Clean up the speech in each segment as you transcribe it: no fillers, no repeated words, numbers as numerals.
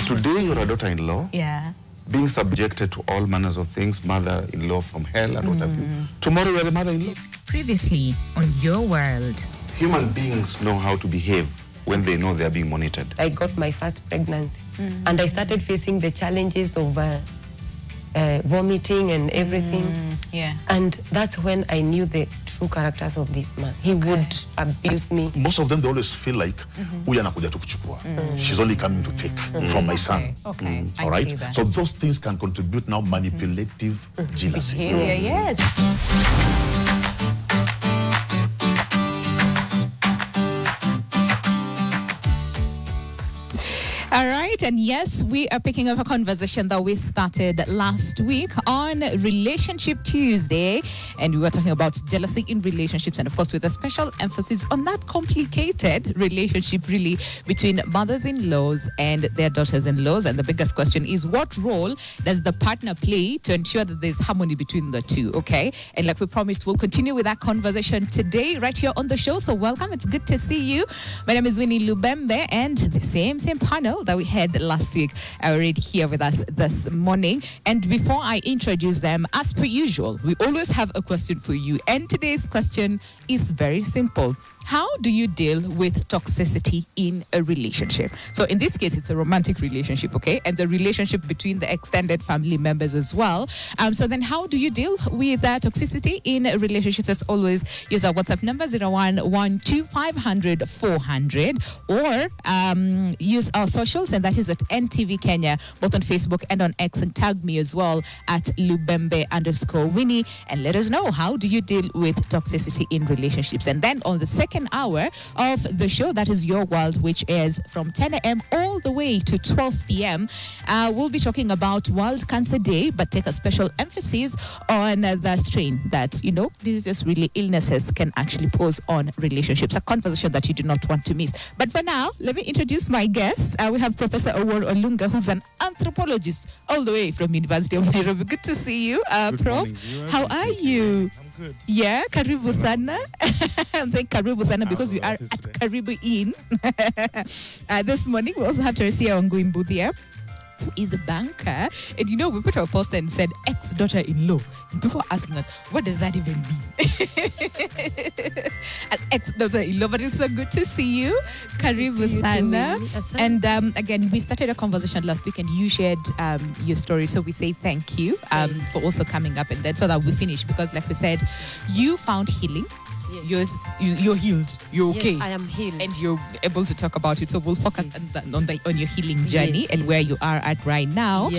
today you're a daughter-in-law. Yeah. Being subjected to all manners of things, mother-in-law from hell and what have you. Tomorrow you're the mother-in-law. Previously on Your World. Human beings know how to behave when they know they're being monitored. I got my first pregnancy and I started facing the challenges of vomiting and everything. Yeah. And that's when I knew the true characters of this man. He would abuse me. Most of them, they always feel like, she's only coming to take from my son. Okay. All right? So those things can contribute now manipulative jealousy. Yes. All right, and yes, we are picking up a conversation that we started last week on Relationship Tuesday, and we were talking about jealousy in relationships, and of course with a special emphasis on that complicated relationship really between mothers-in-laws and their daughters-in-laws. And the biggest question is, what role does the partner play to ensure that there's harmony between the two? Okay, and like we promised, we'll continue with that conversation today right here on the show. So welcome, it's good to see you. My name is Winnie Lubembe, and the same panel that we had last week are already here with us this morning. And before I introduce them, as per usual, we always have a question for you. And today's question is very simple. How do you deal with toxicity in a relationship? So in this case, it's a romantic relationship, okay? And the relationship between the extended family members as well. So then how do you deal with toxicity in relationships? As always, use our WhatsApp number 0112500400 or use our socials, and that is at NTV Kenya, both on Facebook and on X, and tag me as well at Lubembe_Winnie, and let us know, how do you deal with toxicity in relationships? And then on the second hour of the show, that is Your World, which is from 10 a.m. all the way to 12 p.m. We'll be talking about World Cancer Day, but take a special emphasis on the strain that, diseases, really illnesses can actually pose on relationships. A conversation that you do not want to miss. But for now, let me introduce my guests. We have Professor Owor Olunga, who's an anthropologist all the way from University of Nairobi. Good to see you, Prof. Morning. How are you? I'm good. Yeah, karibu sana. I'm saying karibu sana because we are at Karibu Inn. This morning, we also have Teresia Wanguimbudia, who is a banker. And we put our poster and said ex-daughter-in-law. And people are asking us, what does that even mean? An ex-daughter-in-law. But it's so good to see you. Karibu sana. And again, we started a conversation last week and you shared your story. So we say thank you for also coming up, and then so that we finish. Because like we said, you found healing. Yes. You're healed. You're okay. Yes, I am healed. And you're able to talk about it. So we'll focus on your healing journey and where you are at right now.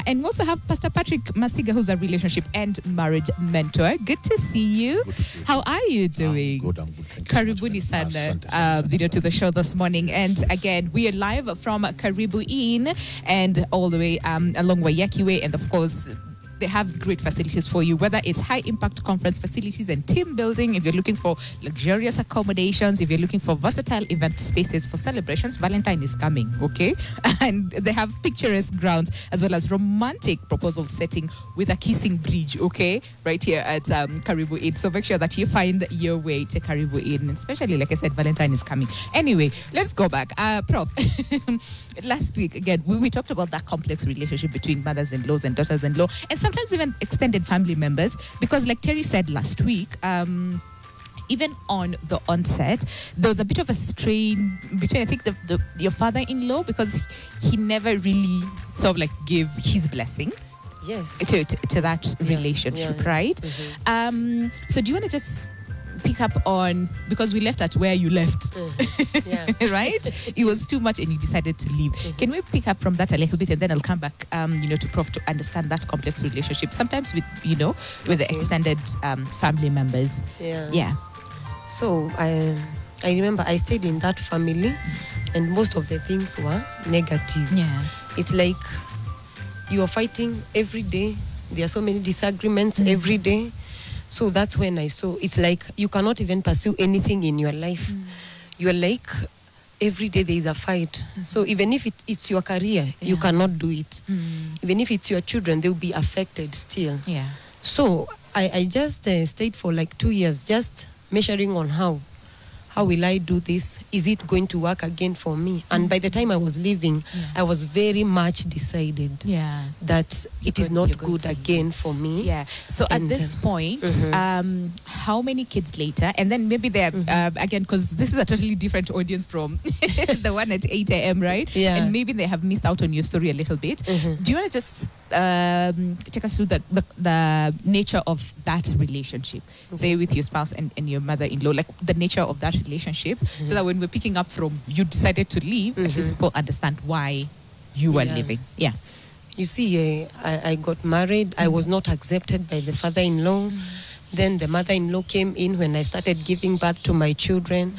And we also have Pastor Patrick Masiga, who's a relationship and marriage mentor. Good to see you. Good to see you. How are you doing? I'm good. Thank you Karibuni sana to the show this morning. And again, we are live from Karibu Inn and all the way along Waiyaki Way, and of course, they have great facilities for you, whether it's high-impact conference facilities and team building, if you're looking for luxurious accommodations, if you're looking for versatile event spaces for celebrations. Valentine is coming, okay? And they have picturesque grounds as well as romantic proposal setting with a kissing bridge, okay? Right here at Karibu Inn. So make sure that you find your way to Karibu Inn, especially, like I said, Valentine is coming. Anyway, let's go back. Prof, last week, again, we talked about that complex relationship between mothers-in-law and daughters-in-law, and sometimes even extended family members, because like Terry said last week, even on the onset, there was a bit of a strain between, I think, your father-in-law, because he never really sort of like gave his blessing to that relationship, right? So do you want to just pick up on, because we left at where you left, right? It was too much and you decided to leave. Can we pick up from that a little bit, and then I'll come back, to Prof to understand that complex relationship, sometimes with, with the extended family members. So I remember I stayed in that family, and most of the things were negative. It's like you are fighting every day. There are so many disagreements every day. So that's when I saw, it's like you cannot even pursue anything in your life. You're like, every day there is a fight. So even if it's your career, you cannot do it. Even if it's your children, they'll be affected still. So I just stayed for like 2 years, just measuring on how how will I do this? Is it going to work again for me? And by the time I was leaving, I was very much decided that it is not good again for me. Yeah. So at this point, how many kids later? And then maybe they're, again, because this is a totally different audience from the one at 8 a.m., right? Yeah. And maybe they have missed out on your story a little bit. Do you want to just take us through the nature of that relationship, say with your spouse and your mother-in-law, like the nature of that relationship, so that when we're picking up from you decided to leave, at least people understand why you were leaving. Yeah. You see, I got married. I was not accepted by the father-in-law. Then the mother-in-law came in when I started giving birth to my children.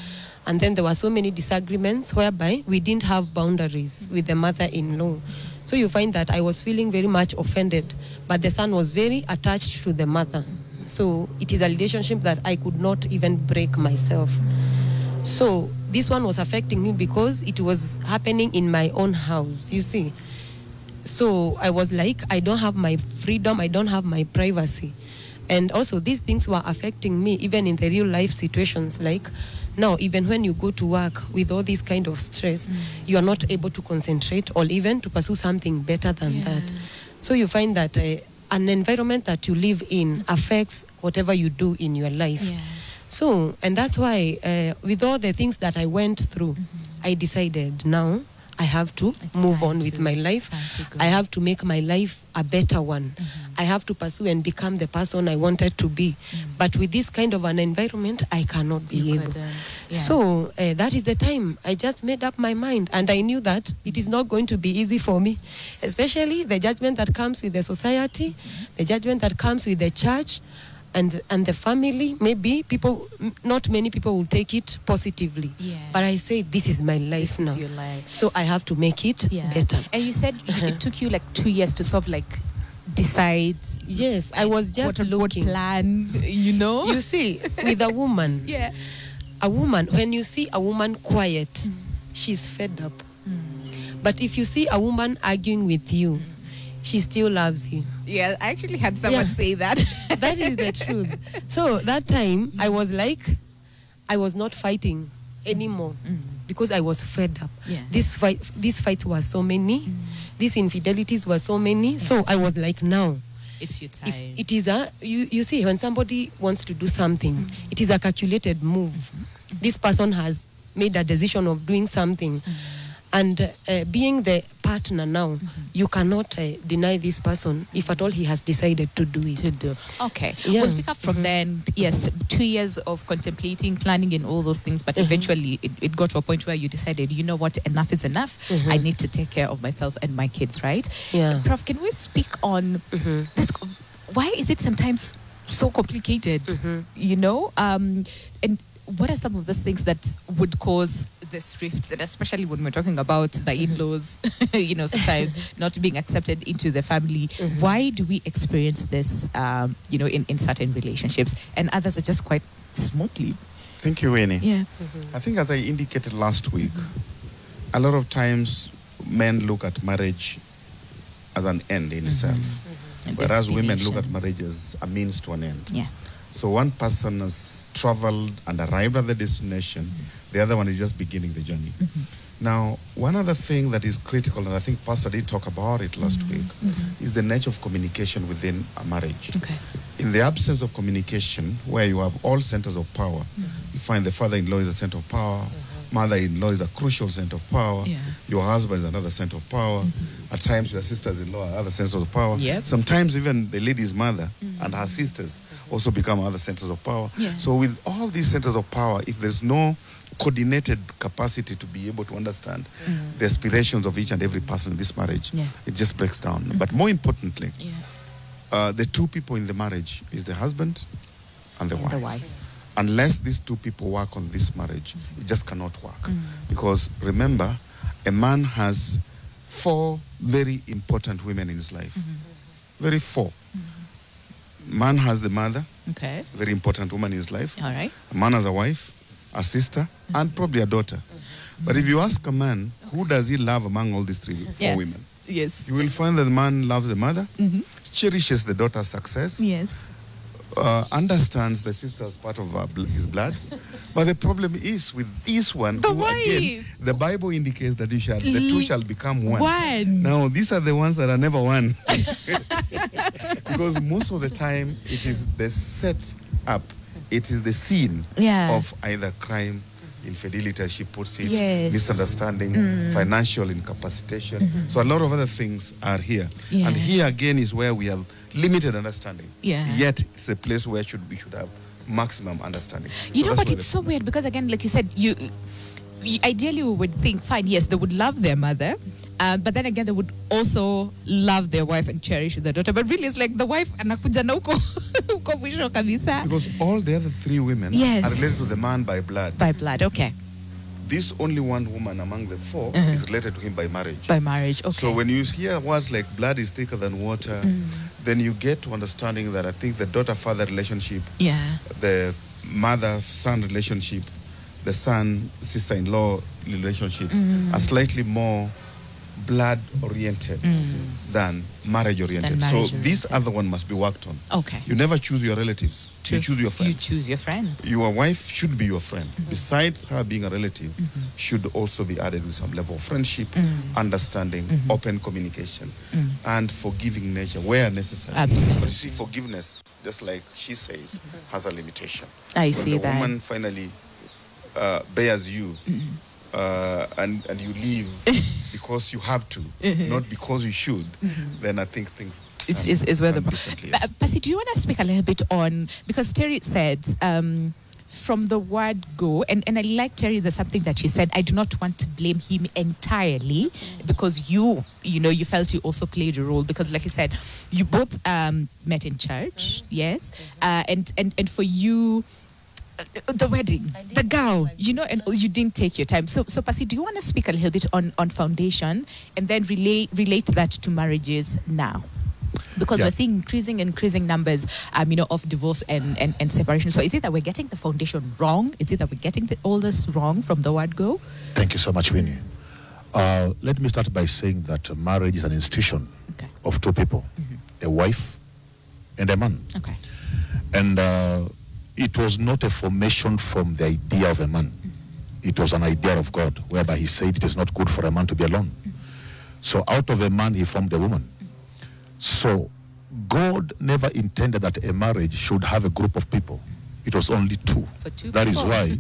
And then there were so many disagreements whereby we didn't have boundaries with the mother-in-law. So you find that I was feeling very much offended, but the son was very attached to the mother. So it is a relationship that I could not even break myself. So this one was affecting me because it was happening in my own house, you see. So I was like, I don't have my freedom, I don't have my privacy. And also these things were affecting me even in the real life situations. Like now, even when you go to work with all this kind of stress, you are not able to concentrate or even to pursue something better than that. So you find that an environment that you live in affects whatever you do in your life. So, and that's why with all the things that I went through, I decided now I have to move on with my life. I have to make my life a better one. I have to pursue and become the person I wanted to be. But with this kind of an environment, I cannot be able. So that is the time I just made up my mind. And I knew that it is not going to be easy for me, especially the judgment that comes with the society, the judgment that comes with the church, and the family. Maybe people, not many people will take it positively. But I say, this is my life now. Your life. So I have to make it better. And you said it took you like 2 years to sort of like decide. Yes, I was just looking. What plan, you know? You see, with a woman, a woman, when you see a woman quiet, she's fed up. But if you see a woman arguing with you, she still loves you. Yeah, I actually had someone say that. That is the truth. So that time, I was like, I was not fighting anymore because I was fed up. These fights were so many. These infidelities were so many. So I was like, now. It's your time. If it is you see, when somebody wants to do something, it is a calculated move. This person has made a decision of doing something. And being the partner now, you cannot deny this person if at all he has decided to do it. Okay. We'll pick up from then. Yes, 2 years of contemplating, planning and all those things, but eventually it got to a point where you decided, you know what, enough is enough. I need to take care of myself and my kids, right? Prof, can we speak on this? Why is it sometimes so complicated, you know? And what are some of those things that would cause these rifts, and especially when we're talking about the in-laws, you know, sometimes not being accepted into the family? Why do we experience this, you know, in certain relationships, and others are just quite smoothly? Thank you, Winnie. Yeah. I think, as I indicated last week, a lot of times men look at marriage as an end in itself, whereas women look at marriage as a means to an end. So one person has traveled and arrived at the destination, the other one is just beginning the journey. Now, one other thing that is critical, and I think Pastor did talk about it last week, is the nature of communication within a marriage. In the absence of communication, where you have all centers of power, you find the father-in-law is a center of power, mother-in-law is a crucial center of power, your husband is another center of power, at times your sisters-in-law are other centers of power, sometimes even the lady's mother and her sisters also become other centers of power. So with all these centers of power, if there's no coordinated capacity to be able to understand the aspirations of each and every person in this marriage, it just breaks down. But more importantly, the two people in the marriage is the husband and the wife. Unless these two people work on this marriage, it just cannot work. Because remember, a man has 4 very important women in his life. Very 4. Man has the mother, very important woman in his life. A man has a wife, a sister, and probably a daughter. But if you ask a man, who does he love among all these 4 women? You will find that the man loves the mother, cherishes the daughter's success, understands the sister as part of his blood. But the problem is with this one, The who, again, wife. the Bible indicates that the two shall become one. One. Now, these are the ones that are never one. Because most of the time, it is the set up, it is the scene of either crime, infidelity, as she puts it, misunderstanding, financial incapacitation. So a lot of other things are here. And here again is where we have limited understanding. Yet it's a place where we should have maximum understanding. You know, but it's so weird because, again, like you said, you ideally we would think, fine, yes, they would love their mother, but then again, they would also love their wife and cherish their daughter. But really, it's like the wife anakuja na uko mwisho kabisa. Because all the other three women are related to the man by blood. By blood, okay. This only one woman among the four is related to him by marriage. By marriage, okay. So when you hear words like blood is thicker than water, then you get to understanding that I think the daughter-father relationship, the mother-son relationship, the son-sister-in-law relationship are slightly more blood-oriented than marriage-oriented. So this other one must be worked on. Okay. You never choose your relatives. You choose your friends. You choose your friends. Your wife should be your friend. Besides her being a relative, should also be added with some level of friendship, understanding, open communication, and forgiving nature where necessary. Absolutely. But you see, forgiveness, just like she says, has a limitation. I see when that. the woman finally bears you, and you leave because you have to, not because you should, then I think things is where the yes. Pasi, do you want to speak a little bit on, because Terry said from the word go, and I like Terry, there's something that she said, I do not want to blame him entirely because you felt you also played a role, because like you said, you both met in church, yes, and for you, the wedding, the gown, and you didn't take your time. So Pasi, do you want to speak a little bit on foundation and then relate that to marriages now? Because we're seeing increasing numbers, of divorce and separation. So is it that we're getting the foundation wrong? Is it that we're getting all this wrong from the word go? Thank you so much, Winnie. Let me start by saying that marriage is an institution of two people, a wife and a man. Okay. And it was not a formation from the idea of a man. It was an idea of God, whereby he said it is not good for a man to be alone. So out of a man, he formed a woman. So God never intended that a marriage should have a group of people. It was only two. For two that people. Is why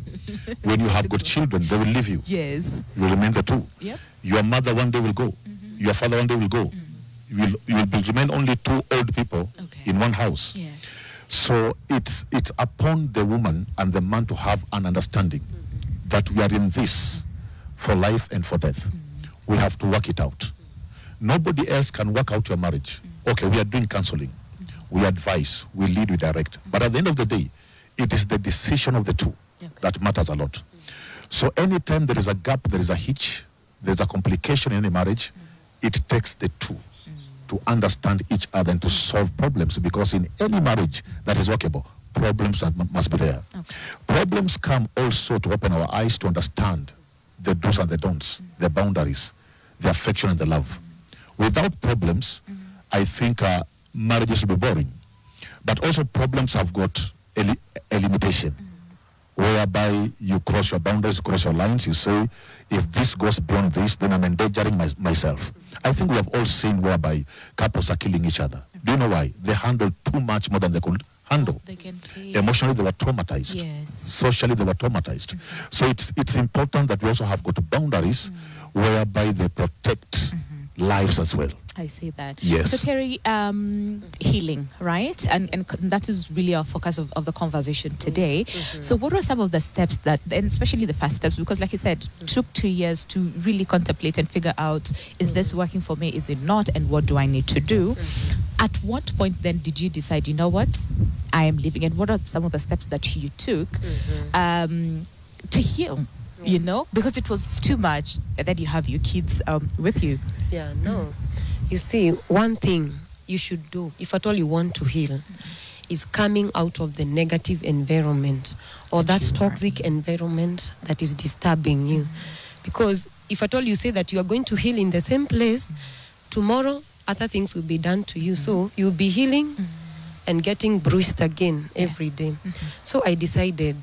when you have got children, they will leave you. Yes. You will remain the two. Yep. Your mother one day will go. Your father one day will go. You will remain only two old people in one house. Yeah. So it's upon the woman and the man to have an understanding that we are in this for life and for death. We have to work it out. Nobody else can work out your marriage. Okay, we are doing counseling. We advise, we lead, we direct. But at the end of the day, it is the decision of the two that matters a lot. So anytime there is a gap, there is a hitch, there's a complication in any marriage, it takes the two to understand each other and to solve problems, because in any marriage that is workable, problems must be there. Problems come also to open our eyes to understand the do's and the don'ts, the boundaries, the affection and the love. Without problems, I think marriages will be boring. But also problems have got a limitation, whereby you cross your boundaries, cross your lines. You say, if this goes beyond this, then I'm endangering myself. I think we have all seen whereby couples are killing each other. Do you know why? They handle too much more than they could handle. They can take. Emotionally, they were traumatized. Yes. Socially, they were traumatized. So it's important that we also have got boundaries whereby they protect lives as well. I see that. Yes. So Terry, healing, right? And that is really our focus of the conversation today. So what were some of the steps that, and especially the first steps, because like you said, took 2 years to really contemplate and figure out, is this working for me, is it not, and what do I need to do? At what point then did you decide, you know what, I am leaving, and what are some of the steps that you took to heal? Because it was too much, and then you have your kids with you. Yeah, no. You see, one thing you should do, if at all you want to heal, is coming out of the negative environment or that toxic environment that is disturbing you. Because if at all you say that you are going to heal in the same place, tomorrow other things will be done to you. So you'll be healing and getting bruised again every day. So I decided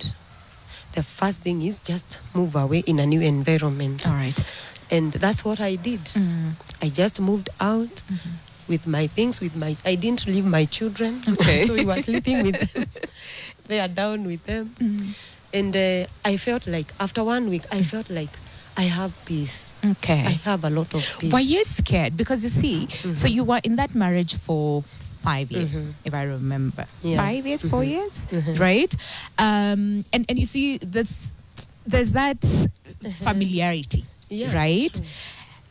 the first thing is just move away in a new environment. All right. And that's what I did. I just moved out with my things, I didn't leave my children. Okay. So we were sleeping with them. They are down with them. And I felt like after 1 week, I felt like I have peace. Okay. I have a lot of peace. Were you scared? Because you see, so you were in that marriage for 5 years, if I remember. Yeah. 5 years, 4 years, right? And you see, there's that familiarity, right? True.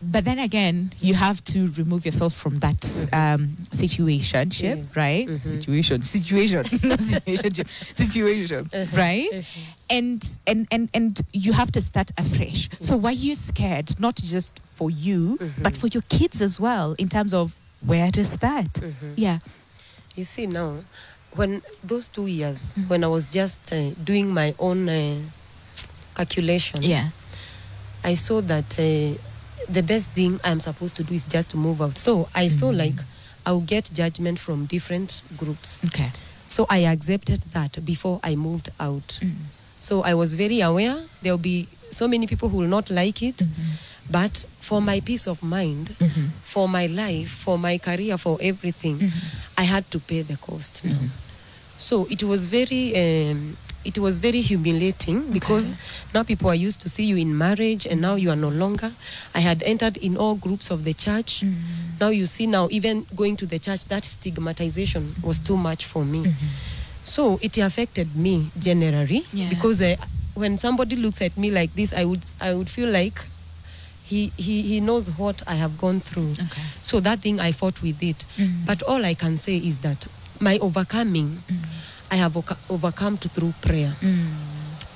But then again, you have to remove yourself from that situationship, Yes. right? Situation, not situationship, situation, right? And you have to start afresh. So were you scared, not just for you, but for your kids as well, in terms of where to start? Yeah. You see now, when those 2 years, when I was just doing my own calculation, Yeah. I saw that the best thing I'm supposed to do is just to move out. So I saw like I'll get judgment from different groups. Okay. So I accepted that before I moved out. So I was very aware there'll be so many people who will not like it. But for my peace of mind, for my life, for my career, for everything, I had to pay the cost now. So it was very humiliating because now people are used to see you in marriage and now you are no longer. I had entered in all groups of the church. Now you see, now even going to the church, that stigmatization was too much for me. So it affected me generally because when somebody looks at me like this, I would feel like he knows what I have gone through. Okay. So that thing, I fought with it. But all I can say is that my overcoming, I have overcome through prayer.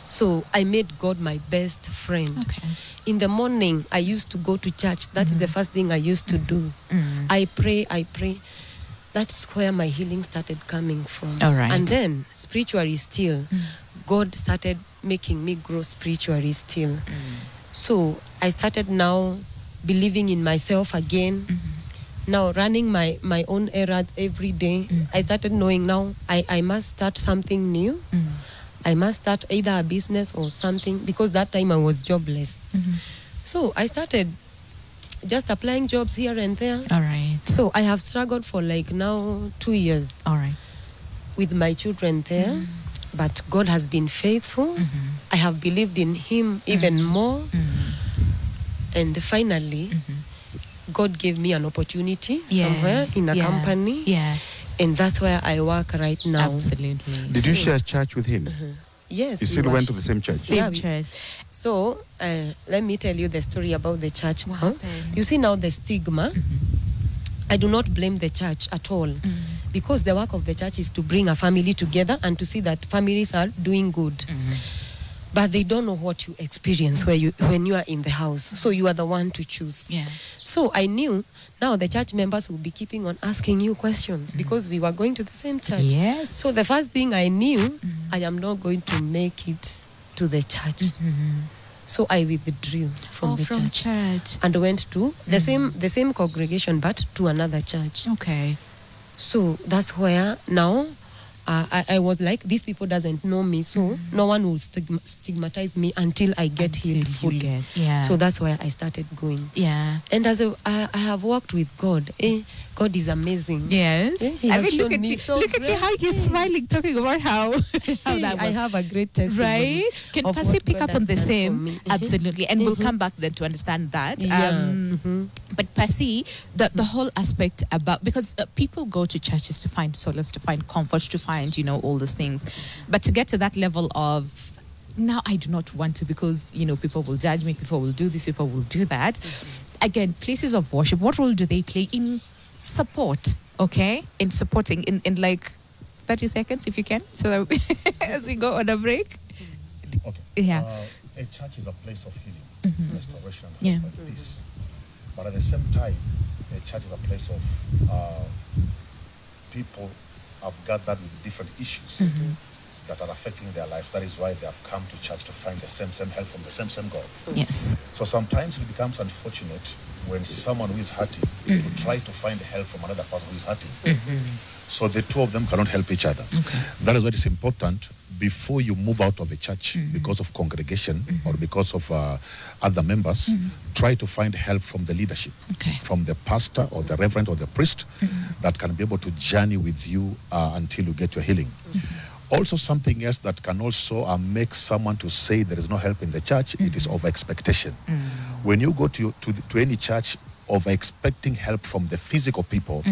So I made God my best friend. Okay. In the morning, I used to go to church. That is the first thing I used to do. I pray. That's where my healing started coming from. All right. And then, spiritually still, God started making me grow spiritually still. So I started now believing in myself again. Now running my own errands every day. I started knowing now I must start something new. I must start either a business or something, because that time I was jobless. So I started just applying jobs here and there. All right. So I have struggled for like now 2 years All right. with my children there. But God has been faithful. I have believed in Him even more. And finally, God gave me an opportunity somewhere in a company. Yeah. And that's where I work right now. Absolutely. Did you share church with him? Yes. You we still were- went to the same church? Same we- church. So let me tell you the story about the church now. happened? You see now the stigma. I do not blame the church at all, because the work of the church is to bring a family together and to see that families are doing good. But they don't know what you experience when you are in the house. So you are the one to choose. Yeah. So I knew now the church members will be keeping on asking you questions because we were going to the same church. Yes. So the first thing I knew, I am not going to make it to the church. So I withdrew from the from church church. and went to the same congregation, but to another church. Okay. So that's where now I was like, these people doesn't know me, so no one will stigmatize me until I get healed fully. Yeah. So that's why I started going. Yeah. And as I have worked with God, God is amazing. Yes. He I has mean, look shown at me you. so Look at you, great how you're things. smiling, talking about how that I was. have a great testimony. Right? Can of Percy what pick God up on has the done for same? me. Absolutely. And we'll come back then to understand that. Yeah. But Percy, the whole aspect about, because people go to churches to find solace, to find comfort, to find, all those things. But to get to that level of, now I do not want to, because, people will judge me, people will do this, people will do that. Again, places of worship, what role do they play in support, okay? In supporting, in like 30 seconds, if you can, so that as we go on a break. Okay. Yeah. A church is a place of healing, restoration, Yeah. hope, and peace. But at the same time, a church is a place of people have gathered with different issues. that are affecting their life. That is why they have come to church to find the same help from the same God. Yes. So sometimes it becomes unfortunate when someone who is hurting to try to find help from another person who is hurting. So the two of them cannot help each other. Okay. That is why it's important before you move out of a church because of congregation or because of other members, try to find help from the leadership, from the pastor or the reverend or the priest that can be able to journey with you until you get your healing. Also, something else that can also make someone to say there is no help in the church, it is over expectation. When you go to any church over expecting help from the physical people,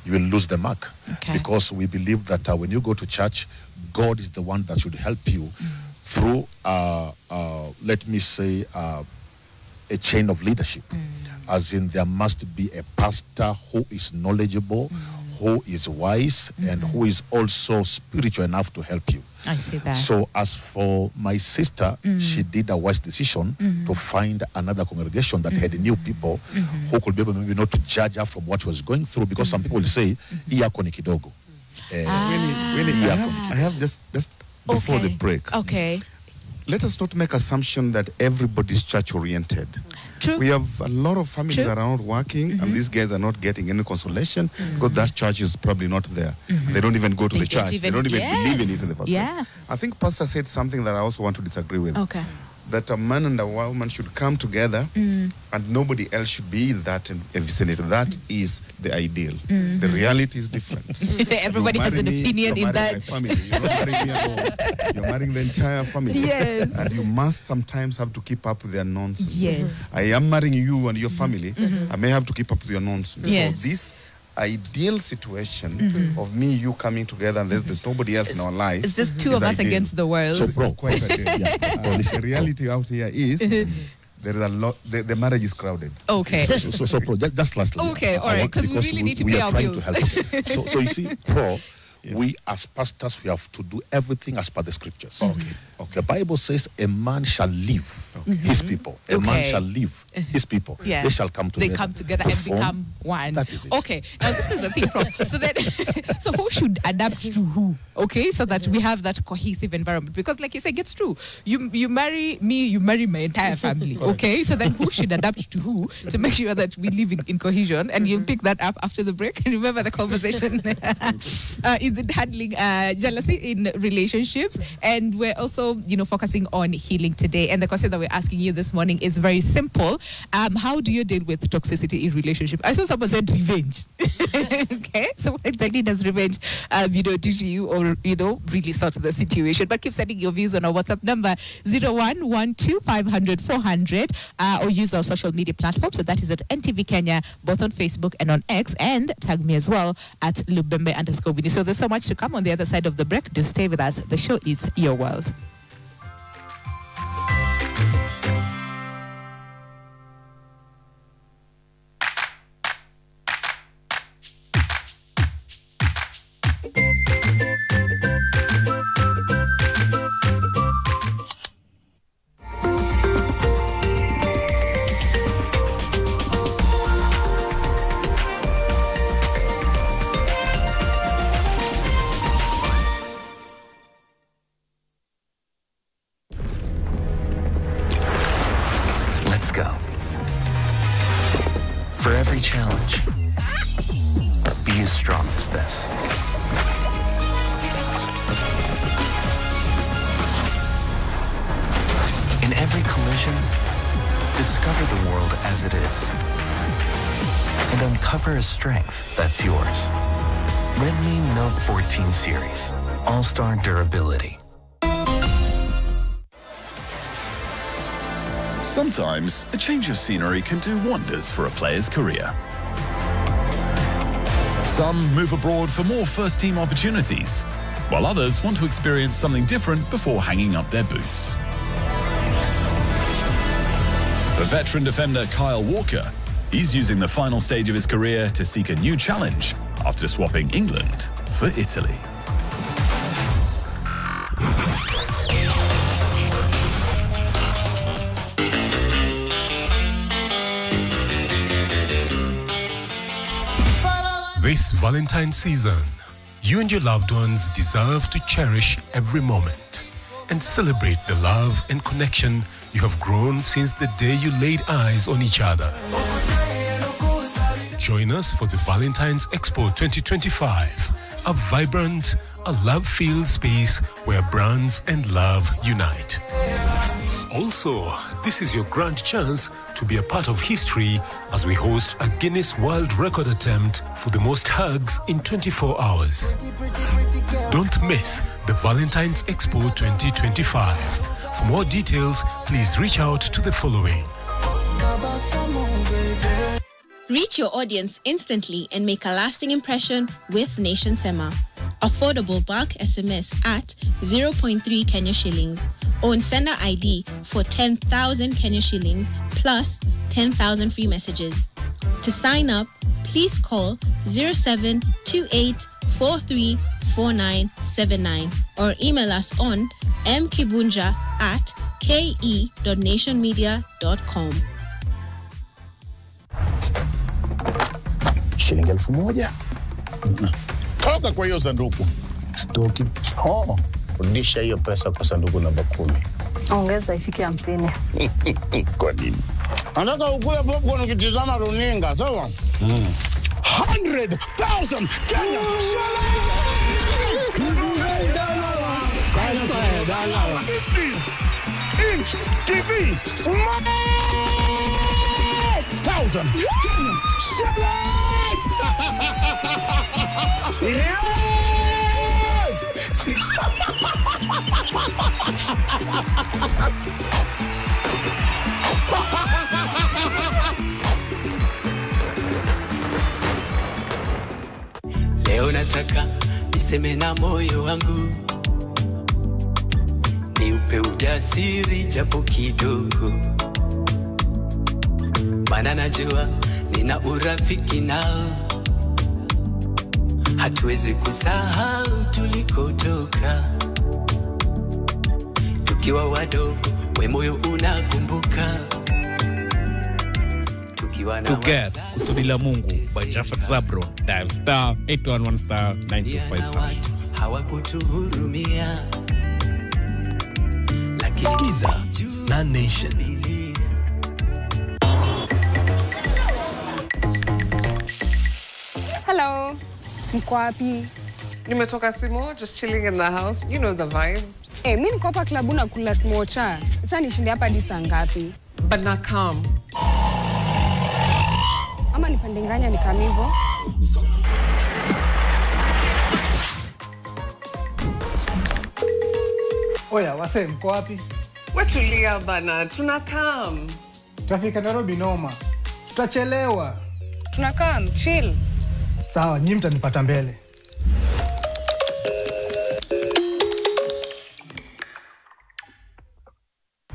you will lose the mark. Because we believe that when you go to church, God is the one that should help you through, let me say, a chain of leadership. As in, there must be a pastor who is knowledgeable, who is wise, and who is also spiritual enough to help you. I see that. So as for my sister, she did a wise decision to find another congregation that had new people who could be able maybe not to judge her from what she was going through, because some people will say, "Iyako ni kidogo." I have just before the break. Okay. Let us not make assumption that everybody's church-oriented. True. We have a lot of families that are not working, and these guys are not getting any consolation because that church is probably not there. They don't even go to the church. They don't even believe in it in the first place. I think Pastor said something that I also want to disagree with. Okay. That a man and a woman should come together and nobody else should be in that vicinity. That is the ideal. The reality is different. Everybody has an opinion in that. My family. You're not marrying me alone. You're marrying the entire family. Yes. And you must sometimes have to keep up with their nonsense. Yes. I am marrying you and your family. I may have to keep up with your nonsense. Yes. So this ideal situation of me, you coming together, and there's nobody else in our life. It's just two of us against the world. So it's quite ideal. The reality out here is there is a lot. The marriage is crowded. Okay. So just lastly. Okay, all right, because we really need to pay our bills. So you see, we as pastors, we have to do everything as per the scriptures. Okay. The Bible says a man shall leave his people. A man shall leave his people. They shall come together. They come together and become one. That is it. Okay. Now this is the thing, Prof. So who should adapt to who? Okay, so that we have that cohesive environment. Because like you say, it's true. You marry me, you marry my entire family. Okay, so then who should adapt to who to make sure that we live in cohesion? And you'll pick that up after the break. Remember the conversation. Is it handling jealousy in relationships? And we're also, focusing on healing today. And the question that we're asking you this morning is very simple. How do you deal with toxicity in relationship? I saw someone said revenge. Okay, so what exactly does revenge, do to you, or really sort the situation? But keep sending your views on our WhatsApp number 0112500400, or use our social media platforms. So that is at NTV Kenya, both on Facebook and on X, and tag me as well at Lubembe_Winnie. So there's so much to come on the other side of the break. Do stay with us. The show is Your World. A strength that's yours. Redmi Note 14 series. All-star durability. Sometimes a change of scenery can do wonders for a player's career. Some move abroad for more first-team opportunities, while others want to experience something different before hanging up their boots. For veteran defender Kyle Walker, he's using the final stage of his career to seek a new challenge after swapping England for Italy. This Valentine's season, You and your loved ones deserve to cherish every moment and celebrate the love and connection you have grown since the day you laid eyes on each other. Join us for the Valentine's Expo 2025, a vibrant, a love-filled space where brands and love unite. Also, this is your grand chance to be a part of history as we host a Guinness World Record attempt for the most hugs in 24 hours. Don't miss the Valentine's Expo 2025. For more details, please reach out to the following. Reach your audience instantly and make a lasting impression with Nation Sema. Affordable bulk SMS at 0.3 Kenya shillings. Own sender ID for 10,000 Kenya shillings plus 10,000 free messages. To sign up, please call 0728434979 or email us on mkibunja@ke.nationmedia.com. Shilingi 1,000. Toka kwa hiyo sanduku. Stoki. Rudisha hiyo pesa kwa sanduku namba 10. Ongeza ifike 50. Kwa nini? Anataka ukule popcorn ukitizama runinga, sawa? 100,000 Kenya shillings. Inch TV. 1,000 Kenya shillings. Yes! Leo nataka niseme na moyo wangu, niupe ujasiri japo kidogo, maana najua nina urafiki nao, hatuwezi kusahau tulikotoka, tukiwa wadogo, we moyo unakumbuka. Together, Kusudi la Mungu by Jafet Zabro, dial star 811 star 925. Hawakutuhurumia. Skiza na Nation. Hello. Mko wapi? Nimetoka Swimo, just chilling in the house. You know the vibes. Mimi niko hapa klabu na kula smocha. Sasa nishinde hapa hadi saa ngapi? But na come. Ama nipande nganya nikame hivyo? Oya, wase, mko wapi? Wetulia bana, tunakam. Trafika Nairobi noma. Tutachelewa. Tunakam, chill. Sawa, nyinyi mtanipata mbele.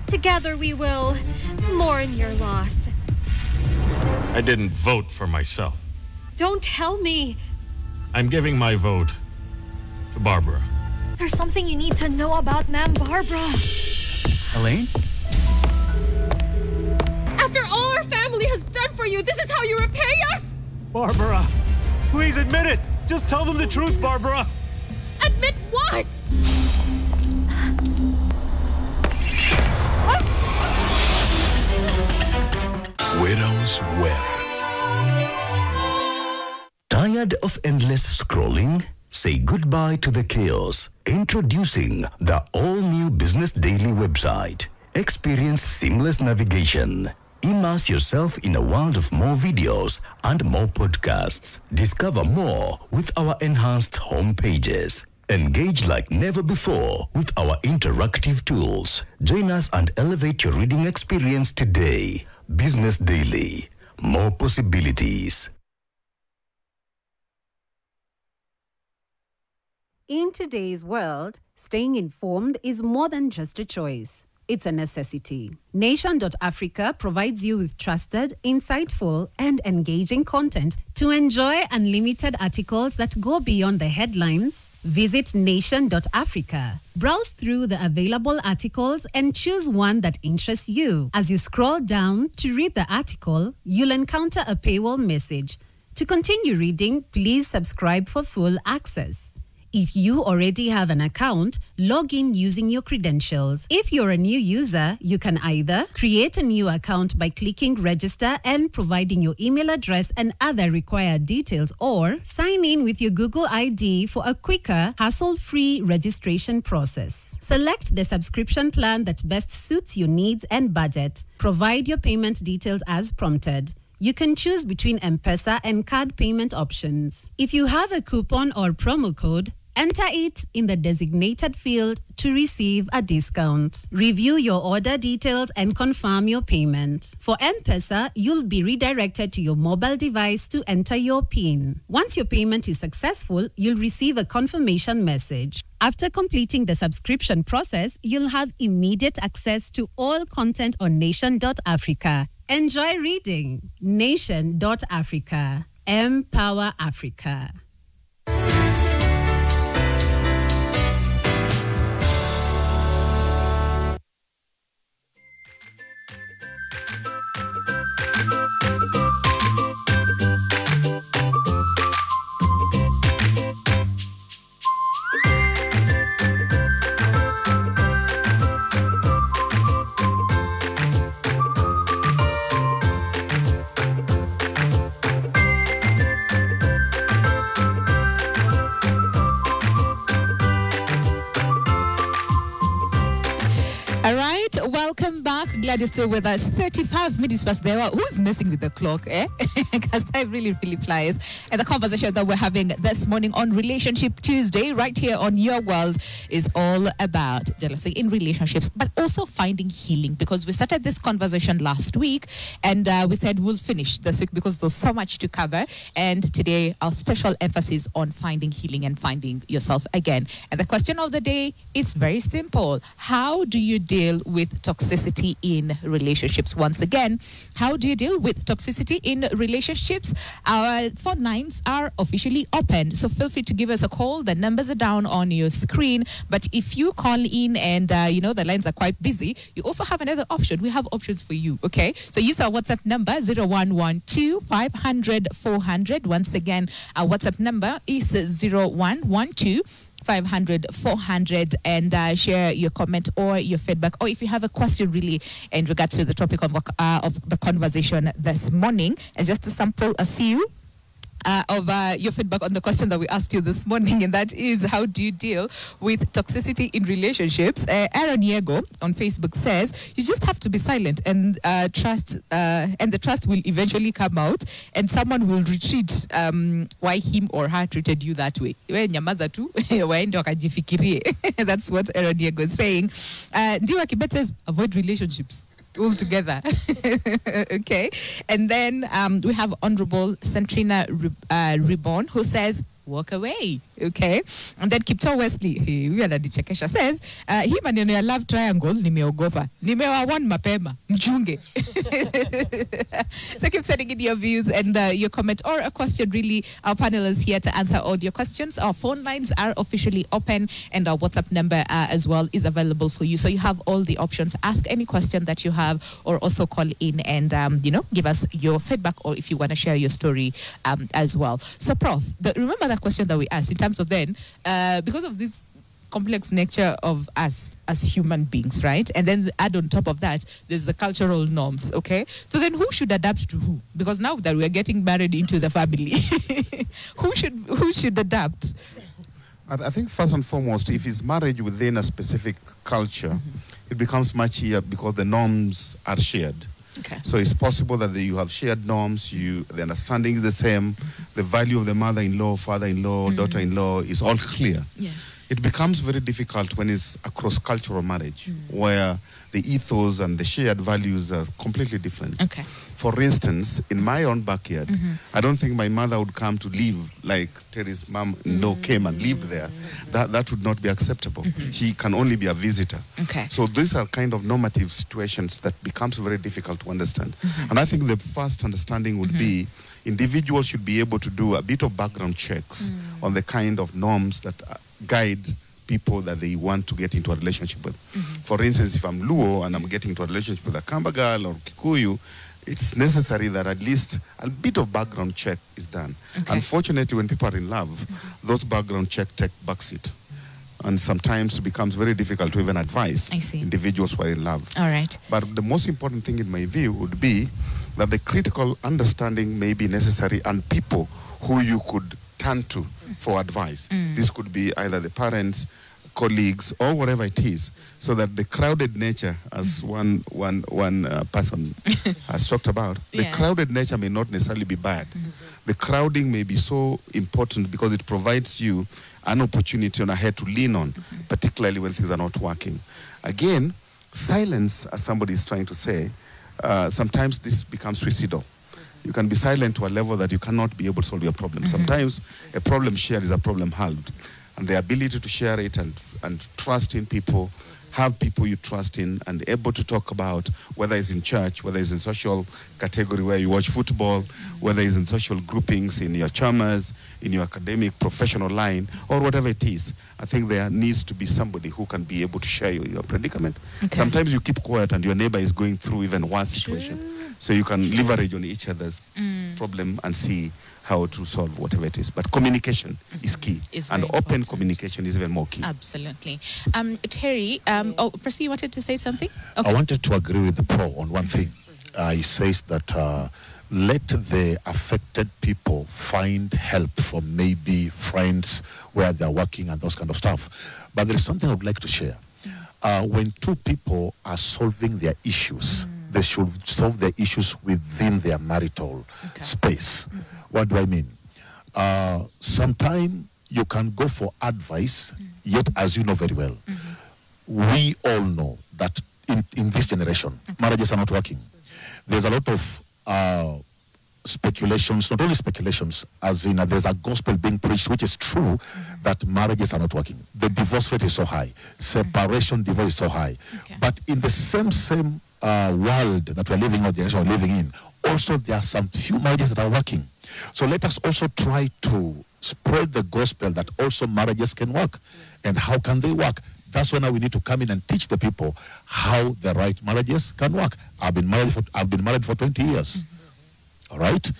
Together we will mourn your loss. I didn't vote for myself. Don't tell me. I'm giving my vote to Barbara. There's something you need to know about Ma'am Barbara. Elaine? After all our family has done for you, this is how you repay us? Barbara, please admit it. Just tell them the truth, Barbara. Admit what? Widow's Wear. Tired of endless scrolling? Say goodbye to the chaos. Introducing the all-new Business Daily website. Experience seamless navigation. Immerse yourself in a world of more videos and more podcasts. Discover more with our enhanced home pages. Engage like never before with our interactive tools. Join us and elevate your reading experience today. Business Daily. More possibilities. In today's world, staying informed is more than just a choice. It's a necessity. Nation.Africa provides you with trusted, insightful, and engaging content to enjoy unlimited articles that go beyond the headlines. Visit Nation.Africa. Browse through the available articles and choose one that interests you. As you scroll down to read the article, you'll encounter a paywall message. To continue reading, please subscribe for full access. If you already have an account, log in using your credentials. If you're a new user, you can either create a new account by clicking register and providing your email address and other required details, or sign in with your Google ID for a quicker, hassle-free registration process. Select the subscription plan that best suits your needs and budget. Provide your payment details as prompted. You can choose between M-Pesa and card payment options. If you have a coupon or promo code, enter it in the designated field to receive a discount. Review your order details and confirm your payment. For M-Pesa, you'll be redirected to your mobile device to enter your PIN. Once your payment is successful, you'll receive a confirmation message. After completing the subscription process, you'll have immediate access to all content on Nation.Africa. Enjoy reading. Nation.Africa. Empower Africa. Welcome back. Glad you're still with us. 35 minutes past the hour. Who's messing with the clock, Because time really, really flies. And the conversation that we're having this morning on Relationship Tuesday, right here on Your World, is all about jealousy in relationships, but also finding healing. Because we started this conversation last week, and we said we'll finish this week because there's so much to cover. And today, our special emphasis on finding healing and finding yourself again. And the question of the day is very simple. How do you deal with toxicity in relationships? Once again, how do you deal with toxicity in relationships? Our phone lines are officially open, so feel free to give us a call. The numbers are down on your screen, but if you call in and the lines are quite busy, you also have another option. We have options for you, okay? So use our WhatsApp number 0112 500 400. Once again, our WhatsApp number is 0112 500 400, and share your comment or your feedback, or if you have a question really in regards to the topic of the conversation this morning. And just to sample a few of your feedback on the question that we asked you this morning, and that is, how do you deal with toxicity in relationships? Aaron Diego on Facebook says, you just have to be silent and trust, and the trust will eventually come out, and someone will retreat why him or her treated you that way. That's what Aaron Diego is saying. Ndiwa Kibet says, avoid relationships altogether. Okay. And then we have Honorable Centrina Reborn, who says, walk away. Okay. And then Kipto Wesley, huyu ananichekesha, says, hii maneno ya love triangle nimeogopa. Nimewawan mapema. Mchunge. So keep sending in your views and your comment or a question. Really, our panel is here to answer all your questions. Our phone lines are officially open, and our WhatsApp number as well is available for you. So you have all the options. Ask any question that you have, or also call in and, give us your feedback, or if you want to share your story as well. So, Prof, remember that question that we asked in terms of then, because of this complex nature of us as human beings, right? And then add on top of that, there's the cultural norms, okay? So then who should adapt to who? Because now that we're getting married into the family, who should adapt? I think first and foremost, if it's marriage within a specific culture, it becomes much easier because the norms are shared. Okay. So it's possible that you have shared norms, the understanding is the same, the value of the mother-in-law, father-in-law, daughter-in-law is all clear. Yeah. It becomes very difficult when it's a cross-cultural marriage, where the ethos and the shared values are completely different. Okay. For instance, in my own backyard, I don't think my mother would come to live like Terry's mom-in-law came and lived there. That would not be acceptable. She can only be a visitor. Okay. So these are kind of normative situations that becomes very difficult to understand. And I think the first understanding would be individuals should be able to do a bit of background checks on the kind of norms that guide people that they want to get into a relationship with. For instance, if I'm Luo and I'm getting into a relationship with a Kamba girl or Kikuyu, it's necessary that at least a bit of background check is done. Okay. Unfortunately, when people are in love, those background check take backseat. And sometimes it becomes very difficult to even advise individuals who are in love. All right. But the most important thing in my view would be that the critical understanding may be necessary and people who you could turn to for advice. This could be either the parents, colleagues, or whatever it is, so that the crowded nature, as one person has talked about, the crowded nature may not necessarily be bad. The crowding may be so important because it provides you an opportunity on a head to lean on, particularly when things are not working. Again, silence, as somebody is trying to say, sometimes this becomes suicidal. You can be silent to a level that you cannot be able to solve your problem. Sometimes a problem shared is a problem halved. And the ability to share it and trust in people, have people you trust in and able to talk about, whether it's in church, whether it's in social category where you watch football, whether it's in social groupings, in your chamas, in your academic, professional line, or whatever it is. I think there needs to be somebody who can be able to share your predicament. Okay. Sometimes you keep quiet and your neighbor is going through even worse situation. So you can leverage on each other's problem and see how to solve whatever it is. But communication is key. And open communication is even more key. Absolutely. Terry, Prasi, you wanted to say something? Okay. I wanted to agree with the pro on one thing. He says that let the affected people find help from maybe friends where they're working and those kind of stuff. But there is something I would like to share. When two people are solving their issues, they should solve their issues within their marital space. What do I mean? Sometimes you can go for advice, yet as you know very well, we all know that in this generation, marriages are not working. There's a lot of speculations, not only speculations, as in there's a gospel being preached, which is true, that marriages are not working. The divorce rate is so high. Separation, divorce is so high. But in the same world that we're living in, or generation we're living in, also there are some few marriages that are working. So let us also try to spread the gospel that also marriages can work. And how can they work? That's when we need to come in and teach the people how the right marriages can work. I've been married for 20 years. All right?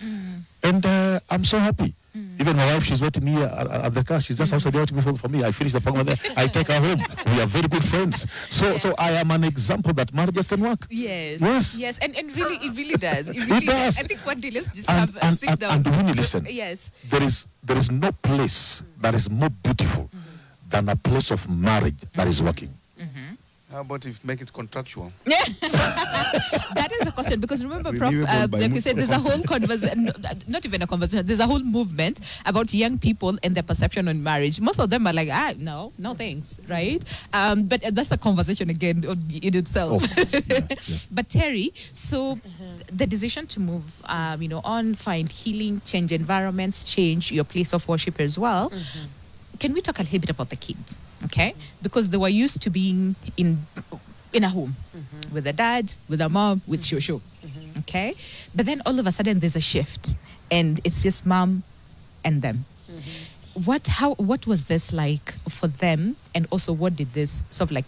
And I'm so happy. Even my wife, she's waiting me at the car. She's just outside waiting for me. I finish the program there. I take her home. We are very good friends. So I am an example that marriages can work. Yes. And really, it really does. It really does. I think one day let's just have a sit down. And really listen. Yes. There is no place that is more beautiful than a place of marriage that is working. How about if make it contractual? That is a question, because remember, Prof, like you said, there's a whole conversation, not even a conversation, there's a whole movement about young people and their perception on marriage. Most of them are like, no thanks, right? But that's a conversation again in itself. But Terry, so the decision to move, on, find healing, change environments, change your place of worship as well. Can we talk a little bit about the kids? Okay, because they were used to being in a home with a dad, with a mom, with shosho. Okay, but then all of a sudden there's a shift, and it's just mom and them. What was this like for them, and also what did this sort of like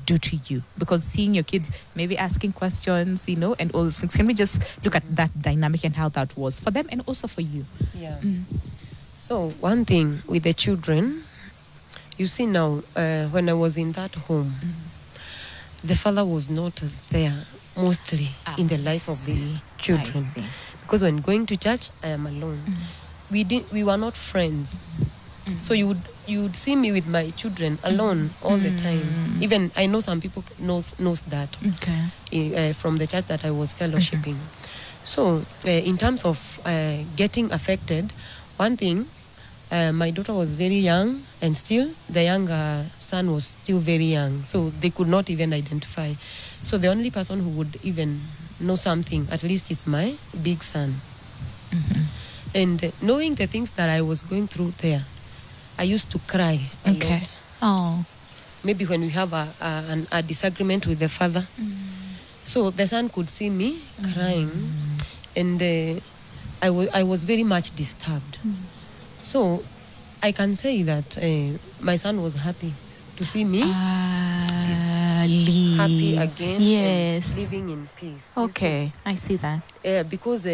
do to you? Because seeing your kids maybe asking questions, and all those things. Can we just look at that dynamic and how that was for them and also for you? Yeah. So one thing with the children. You see now, when I was in that home, the father was not there mostly in the life of these children. Because when going to church, I am alone. We were not friends. So you would see me with my children alone all the time. Even I know some people knows that from the church that I was fellowshipping. So in terms of getting affected, one thing, my daughter was very young, and still the younger son was still very young, so they could not even identify. So the only person who would even know something, at least, is my big son. And knowing the things that I was going through there, I used to cry a lot. Oh. Maybe when we have a disagreement with the father. So the son could see me crying, and I was very much disturbed. So I can say that my son was happy to see me. happy again. Yes. And living in peace. Okay, I see that. Because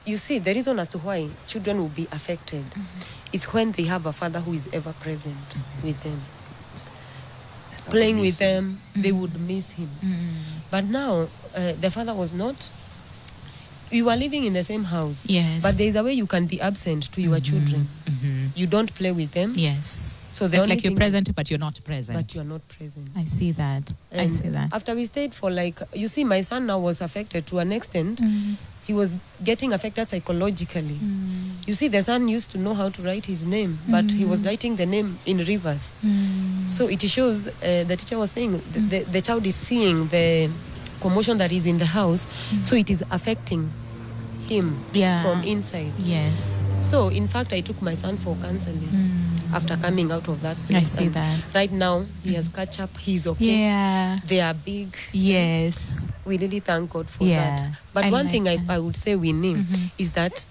you see, the reason as to why children will be affected is when they have a father who is ever present with them. Playing with them, they would miss him. But now, the father was not. You are living in the same house. Yes. But there is a way you can be absent to your children. You don't play with them. Yes. So it's like you're present, but you're not present. But you're not present. I see that. And I see that. After we stayed for you see, my son now was affected to an extent. He was getting affected psychologically. You see, the son used to know how to write his name, but he was writing the name in reverse. So it shows, the teacher was saying, the child is seeing the commotion that is in the house, so it is affecting him from inside. Yes. So, in fact, I took my son for counseling after coming out of that place. I see that. Right now, he has catch up. He's okay. Yeah. They are big. Yes. We really thank God for that. But one thing I would say we need is that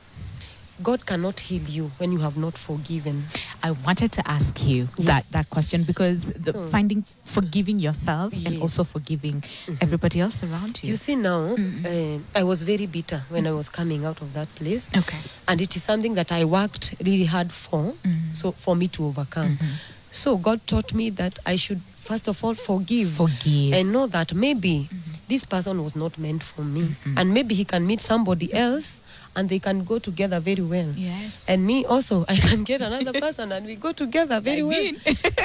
God cannot heal you when you have not forgiven. I wanted to ask you that question because finding forgiving yourself and also forgiving everybody else around you. You see now, I was very bitter when I was coming out of that place. Okay. And it is something that I worked really hard for, so for me to overcome. So God taught me that I should first of all forgive. And know that maybe this person was not meant for me. And maybe he can meet somebody else and they can go together very well. Yes. And me also, I can get another person and we go together very well.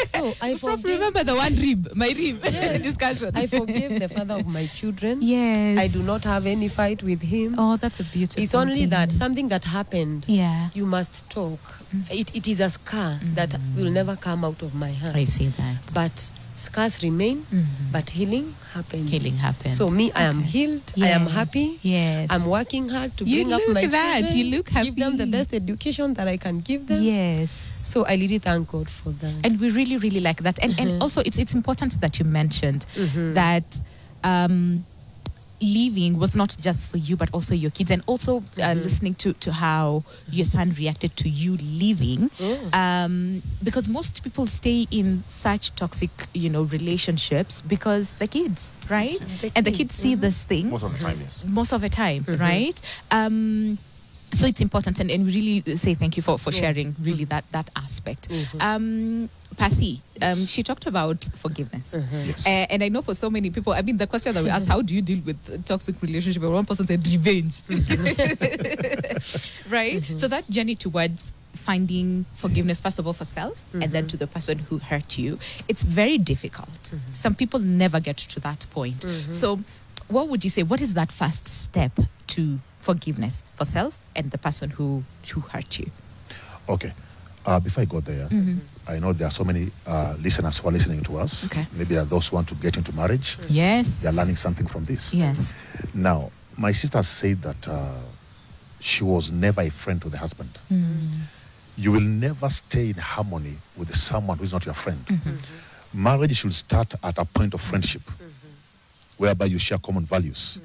So I forgive. Remember the one my rib discussion. I forgive the father of my children. Yes. I do not have any fight with him. Oh, that's a beautiful It's only thing. that something that happened. Yeah. You must talk. It is a scar that will never come out of my heart. I see that. But scars remain, but healing happens. Healing happens. So me, I am healed. I am happy. Yes. I'm working hard to bring up my children. You look happy. Give them the best education that I can give them. Yes. So I really thank God for that. And we really, really like that. And also, it's important that you mentioned that leaving was not just for you, but also your kids. And also listening to how your son reacted to you leaving. Because most people stay in such toxic, relationships because the kids, right? And the kids see this thing. Most of the time, yes. Most of the time, right? So it's important, and we really say thank you for sharing really that aspect. Pasi, she talked about forgiveness. Yes. And I know for so many people, I mean, the question that we asked, how do you deal with a toxic relationship? And one person said revenge. Right? So that journey towards finding forgiveness, first of all, for self, and then to the person who hurt you, it's very difficult. Some people never get to that point. So what would you say, what is that first step to forgiveness for self and the person who hurt you? Okay. Before I go there, I know there are so many listeners who are listening to us. Okay. Maybe there are those who want to get into marriage. Yes. They are learning something from this. Yes. Now, my sister said that she was never a friend to the husband. You will never stay in harmony with someone who is not your friend. Marriage should start at a point of friendship, whereby you share common values,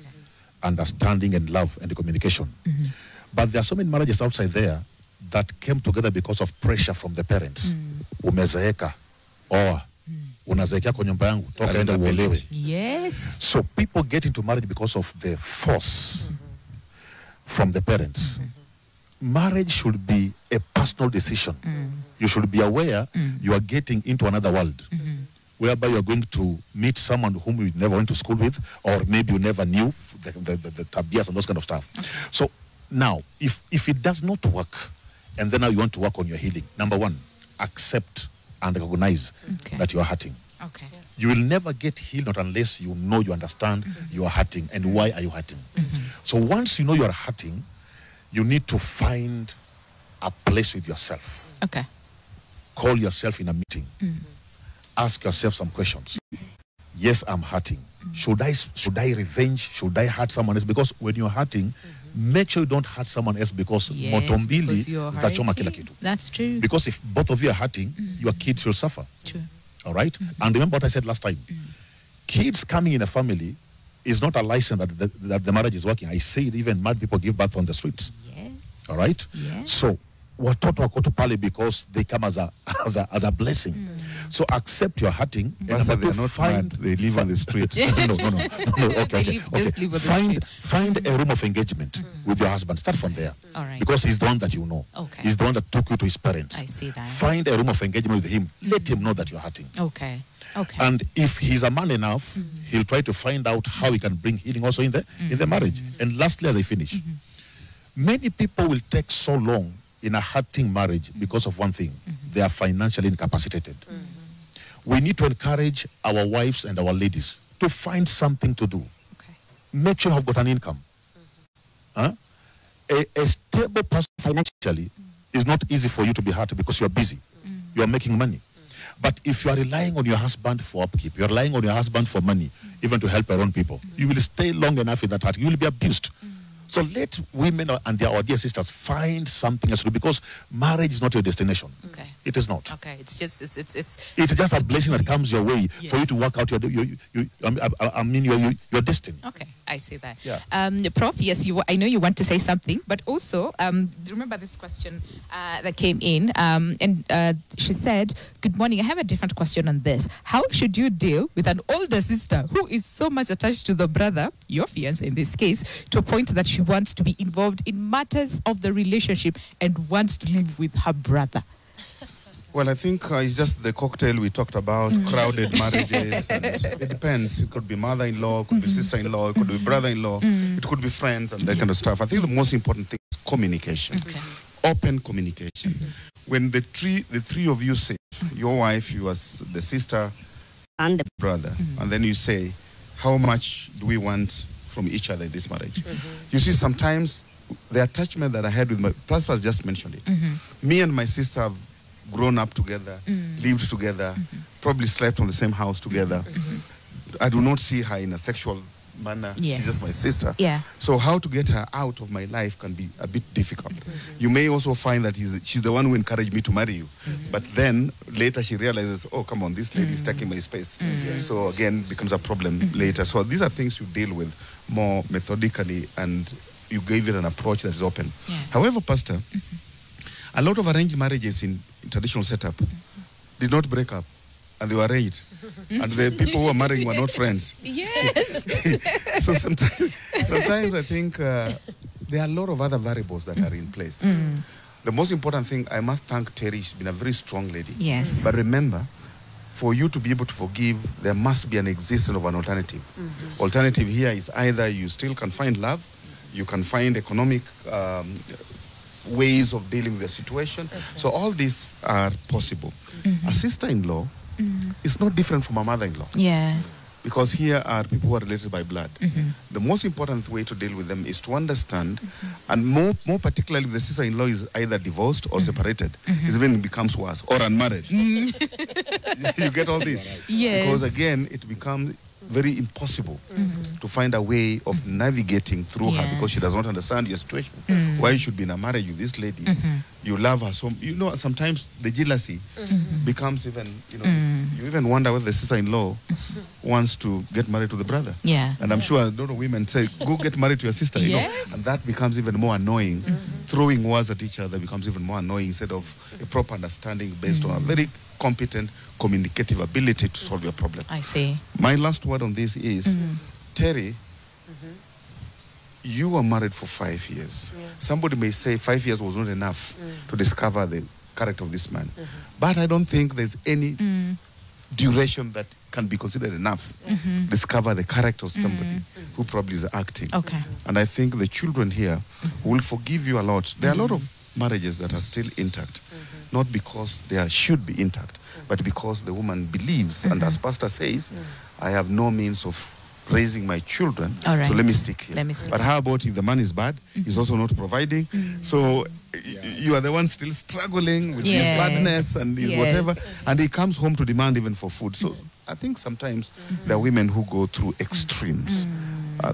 understanding and love and communication. But there are so many marriages outside there that came together because of pressure from the parents. Umezeeka, oa, unazeekea kwa nyumba yangu, toka enda uolewe. Yes. So people get into marriage because of the force from the parents. Marriage should be a personal decision. You should be aware you are getting into another world, whereby you are going to meet someone whom you never went to school with, or maybe you never knew, the tabias and those kind of stuff. So now, if it does not work, and then now you want to work on your healing, number one, accept and recognize that you are hurting. Okay. You will never get healed not unless you know, you understand you are hurting and why are you hurting. So once you know you are hurting, you need to find a place with yourself. Okay. Call yourself in a meeting. Ask yourself some questions. Yes, I'm hurting. Should I revenge? Should I hurt someone else? Because when you're hurting, make sure you don't hurt someone else, because motombili zitachoma kila kitu. That's true. Because if both of you are hurting, your kids will suffer. True. All right? And remember what I said last time. Kids coming in a family is not a license that the marriage is working. I say it, even mad people give birth on the streets. Yes. All right? Yes. So watoto wako tu pale because they come as a blessing. So accept your hurting. But they are not mad. They live on the street. No. Okay. Find a room of engagement with your husband. Start from there. All right. Because he's the one that you know. Okay. He's the one that took you to his parents. I see that. Find a room of engagement with him. Let him know that you're hurting. Okay. And if he's a man enough, he'll try to find out how he can bring healing also in the marriage. And lastly, as I finish, many people will take so long in a hurting marriage because of one thing. They are financially incapacitated. We need to encourage our wives and our ladies to find something to do. Make sure you have got an income. A stable person financially is not easy for you to be hurt because you are busy. You are making money. But if you are relying on your husband for upkeep, you are relying on your husband for money, even to help your own people, you will stay long enough in that hurt. You will be abused. So let women and our dear sisters find something else to do, because marriage is not your destination. Okay. It is not. Okay. It's just a blessing that comes your way for you to work out your destiny. Okay, I see that. Yeah. Prof, yes, I know you want to say something, but also remember this question that came in, and she said, "Good morning. I have a different question on this. How should you deal with an older sister who is so much attached to the brother, your fiancé in this case, to a point that she wants to be involved in matters of the relationship and wants to live with her brother?" Well, I think it's just the cocktail we talked about, crowded marriages. And it depends. It could be mother-in-law, it could be sister-in-law, it could be brother-in-law, it could be friends and that kind of stuff. I think the most important thing is communication, open communication. When the three of you sit, your wife, you as the sister and the brother, and then you say, how much do we want from each other in this marriage? You see, sometimes the attachment that I had with my pastor has just mentioned it. Me and my sister have grown up together, lived together, probably slept on the same house together. I do not see her in a sexual manner. Yes. She's just my sister. Yeah. So how to get her out of my life can be a bit difficult. You may also find that she's the one who encouraged me to marry you. But then later she realizes, oh, come on, this lady is taking my space. So again, becomes a problem later. So these are things you deal with more methodically, and you gave it an approach that is open. However, Pastor, a lot of arranged marriages in traditional setup did not break up, and they were arranged. And the people who were marrying were not friends. Yes. So sometimes I think there are a lot of other variables that are in place. The most important thing, I must thank Terry. She's been a very strong lady. Yes. But remember, for you to be able to forgive, there must be an existence of an alternative. Alternative here is either you still can find love, you can find economic ways of dealing with the situation. So all these are possible. A sister-in-law is not different from a mother-in-law. Yeah. Because here are people who are related by blood. The most important way to deal with them is to understand, and more particularly if the sister-in-law is either divorced or separated, it even becomes worse, or unmarried. You get all this? Yes. Because again, it becomes very impossible to find a way of navigating through her, because she does not understand your situation. Why you should be in a marriage with this lady? You love her so. You know, sometimes the jealousy becomes even. You even wonder whether the sister-in-law wants to get married to the brother. Yeah. And I'm sure a lot of women say, "Go get married to your sister." You know, and that becomes even more annoying. Throwing words at each other becomes even more annoying instead of a proper understanding based on a very competent communicative ability to solve your problem. I see. My last word on this is, Terry, you were married for 5 years. Somebody may say 5 years was not enough to discover the character of this man. But I don't think there's any duration that can be considered enough to discover the character of somebody who probably is acting. Okay. And I think the children here will forgive you a lot. There are a lot of marriages that are still intact, not because they should be intact, but because the woman believes, and as Pastor says, I have no means of raising my children, so let me stick here. But how about if the man is bad, he's also not providing, so you are the one still struggling with his badness and his whatever, and he comes home to demand even for food. So I think sometimes there are women who go through extremes,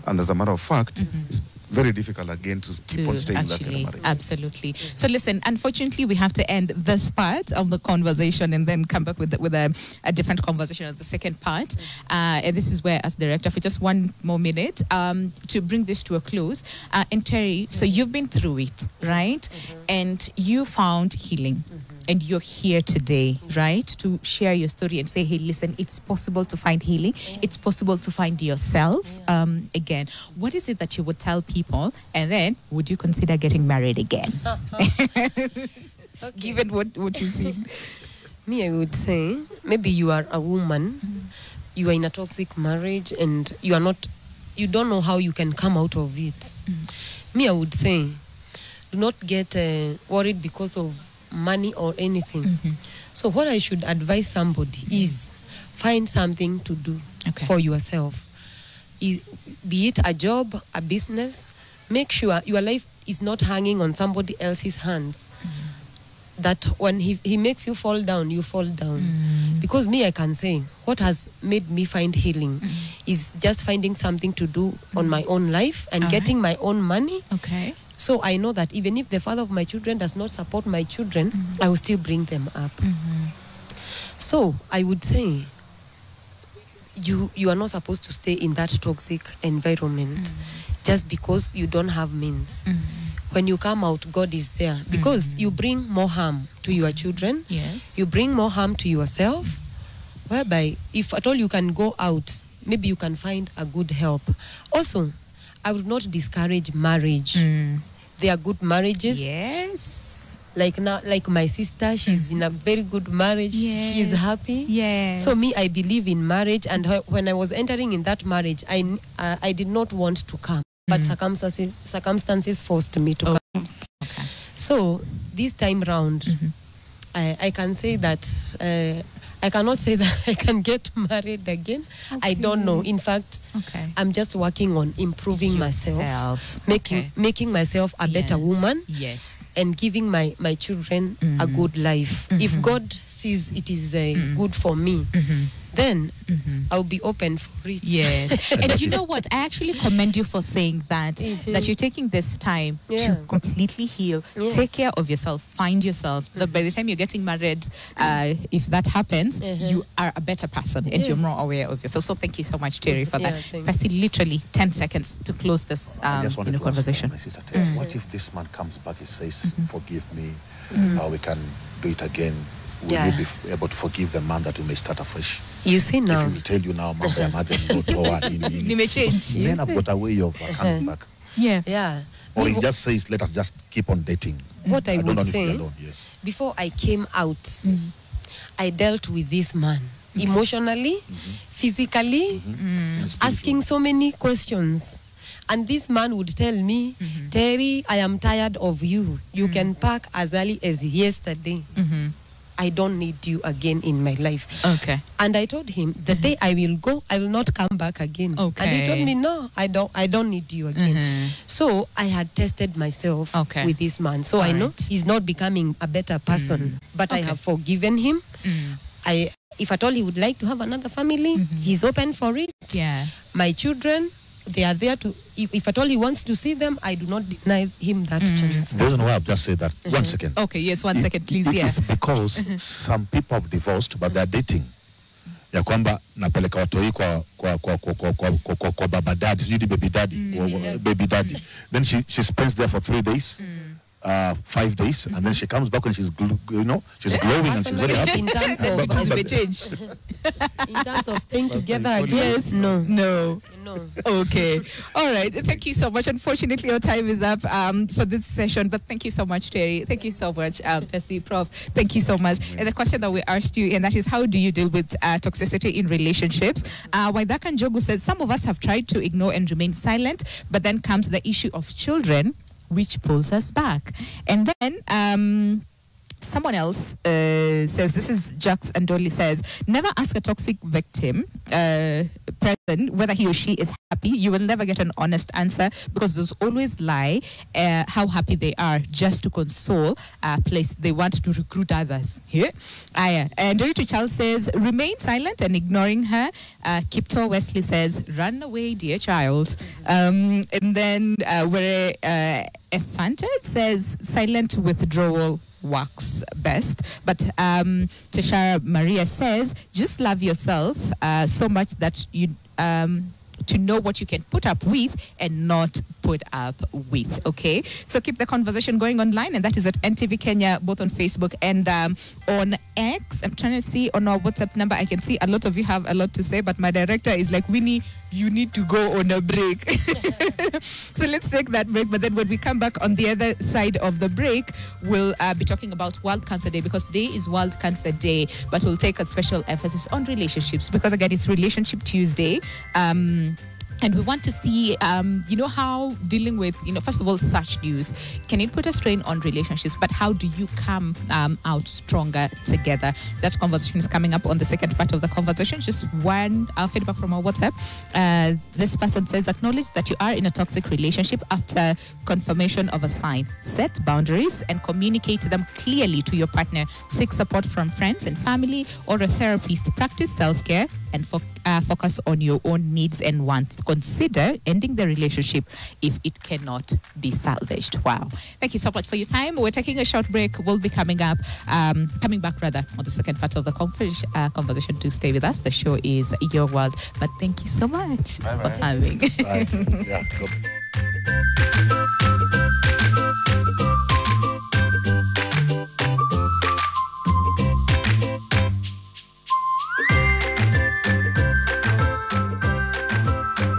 and as a matter of fact, it's very difficult again to keep on staying in that kind of marriage. Absolutely. So listen, unfortunately, we have to end this part of the conversation and then come back with a different conversation of the second part. And this is where, as director, for just one more minute, to bring this to a close. And Terry, so you've been through it, right? And you found healing. And you're here today, right, to share your story and say, hey, listen, it's possible to find healing. It's possible to find yourself again. What is it that you would tell people? And then, would you consider getting married again? Given what you see. Me, I would say, maybe you are a woman, you are in a toxic marriage, and you don't know how you can come out of it. Me, I would say, do not get worried because of money or anything. So what I should advise somebody is find something to do for yourself. Be it a job, a business. Make sure your life is not hanging on somebody else's hands. That when he makes you fall down, you fall down. Because me, I can say, what has made me find healing is just finding something to do on my own life and getting my own money. So I know that even if the father of my children does not support my children, I will still bring them up. So I would say, you are not supposed to stay in that toxic environment just because you don't have means. When you come out, God is there. Because you bring more harm to your children. Yes. You bring more harm to yourself. Whereby, if at all you can go out, maybe you can find a good help. Also, I would not discourage marriage. There are good marriages. Yes. Like now, like my sister, she's in a very good marriage. Yes. She's happy. Yes. So me, I believe in marriage. And when I was entering in that marriage, I did not want to come. But circumstances forced me to come. So this time round, I can say that I cannot say that I can get married again. I don't know. In fact, I'm just working on improving myself, making myself a better woman, and giving my children a good life. If God sees it is good for me, then I'll be open for it. Yes. And you know what? I actually commend you for saying that, that you're taking this time to completely heal, take care of yourself, find yourself. That by the time you're getting married, if that happens, you are a better person and you're more aware of yourself. So thank you so much, Terry, for that. Percy, literally 10 seconds to close this conversation. My sister, Terry, what if this man comes back and says, forgive me, we can do it again? Will you be able to forgive the man that you may start afresh? You see now. If he will tell you now, you may change. Men have got a way of coming back. Yeah. Or he just says, let us just keep on dating. What I would say, before I came out, I dealt with this man emotionally, physically, asking so many questions. And this man would tell me, Terry, I am tired of you. You can pack as early as yesterday. I don't need you again in my life. And I told him, the day I will go, I will not come back again. And he told me, no, I don't need you again. So I had tested myself with this man. So I know he's not becoming a better person. But I have forgiven him. If at all he would like to have another family, he's open for it. My children, they are there to, if at all he wants to see them, I do not deny him that chance. The reason why I've just said that, 1 second. Okay, yes, 1 second, please. It's because some people have divorced, but they're dating. Ya kwamba napeleka watoi kwa baba daddy, sijui baby daddy, baby daddy. Then she spends there for 3 days. 5 days, and then she comes back and she's she's glowing and she's very happy. In terms of staying together again, no. Okay, all right. Thank you so much. Unfortunately, our time is up for this session, but thank you so much, Terry. Thank you so much, Percy, Prof. Thank you so much. And the question that we asked you, and that is, how do you deal with toxicity in relationships? Waidaka Njogu says, some of us have tried to ignore and remain silent, but then comes the issue of children, which pulls us back. And then someone else says, this is Jax Andoli says, never ask a toxic victim person whether he or she is happy. You will never get an honest answer because those always lie how happy they are just to console a place they want to recruit others. Here, and Dorito Charles says, remain silent and ignoring her. Kipto Wesley says, run away, dear child. And then where Efanta says, silent withdrawal works best. But Tashara Maria says, just love yourself so much that you to know what you can put up with and not put up with. Okay, so keep the conversation going online, and that is at NTV Kenya, both on Facebook and on X. I'm trying to see on our WhatsApp number. I can see a lot of you have a lot to say, but my director is like, Winnie, you need to go on a break. So let's take that break. But then when we come back on the other side of the break, we'll be talking about World Cancer Day, because today is World Cancer Day, but we'll take a special emphasis on relationships, because again, it's Relationship Tuesday. And we want to see, how dealing with, first of all, such news, can it put a strain on relationships? But how do you come out stronger together? That conversation is coming up on the second part of the conversation. Just one feedback from our WhatsApp. This person says, acknowledge that you are in a toxic relationship after confirmation of a sign. Set boundaries and communicate them clearly to your partner. Seek support from friends and family or a therapist. Practice self-care and focus on your own needs and wants. Consider ending the relationship if it cannot be salvaged. Wow. Thank you so much for your time. We're taking a short break. We'll be coming back on the second part of the conversation to stay with us. The show is Your World. But thank you so much for having. Bye. Yeah,